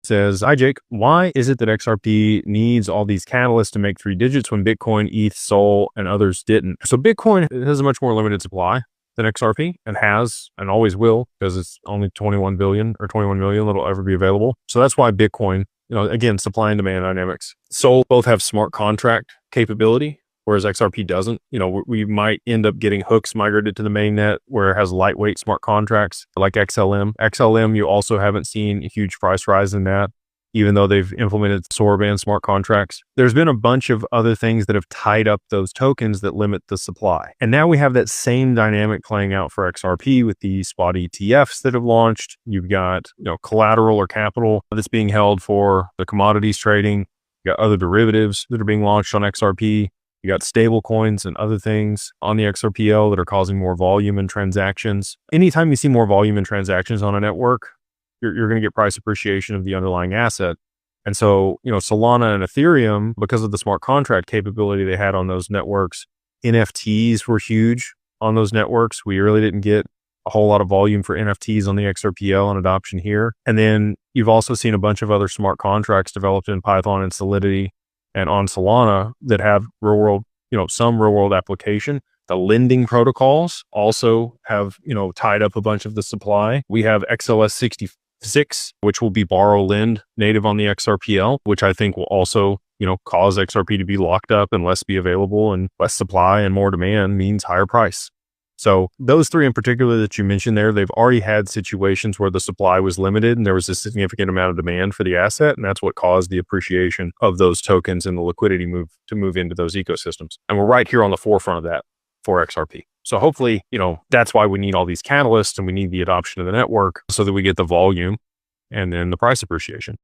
Says, hi, Jake. Why is it that XRP needs all these catalysts to make 3 digits when Bitcoin, ETH, Sol, and others didn't? So Bitcoin has a much more limited supply than XRP, and has and always will, because it's only 21 billion or 21 million that'll ever be available. So that's why Bitcoin, again, supply and demand dynamics. Sol both have smart contract capability, whereas XRP doesn't. We might end up getting hooks migrated to the mainnet where it has lightweight smart contracts like XLM. XLM, you also haven't seen a huge price rise in that, even though they've implemented Soroban smart contracts. There's been a bunch of other things that have tied up those tokens that limit the supply. And now we have that same dynamic playing out for XRP with the spot ETFs that have launched. You've got, collateral or capital that's being held for the commodities trading. You got other derivatives that are being launched on XRP. You got stable coins and other things on the XRPL that are causing more volume in transactions. Anytime you see more volume in transactions on a network, you're going to get price appreciation of the underlying asset. And so, Solana and Ethereum, because of the smart contract capability they had on those networks, NFTs were huge on those networks. We really didn't get a whole lot of volume for NFTs on the XRPL and adoption here. And then you've also seen a bunch of other smart contracts developed in Python and Solidity and on Solana that have real world, some real world application. The lending protocols also have, tied up a bunch of the supply. We have XLS 66, which will be borrow lend native on the XRPL, which I think will also, cause XRP to be locked up and less be available, and less supply and more demand means higher price. So those three in particular that you mentioned there, they've already had situations where the supply was limited and there was a significant amount of demand for the asset. And that's what caused the appreciation of those tokens and the liquidity to move into those ecosystems. And we're right here on the forefront of that for XRP. So hopefully, that's why we need all these catalysts and we need the adoption of the network so that we get the volume and then the price appreciation.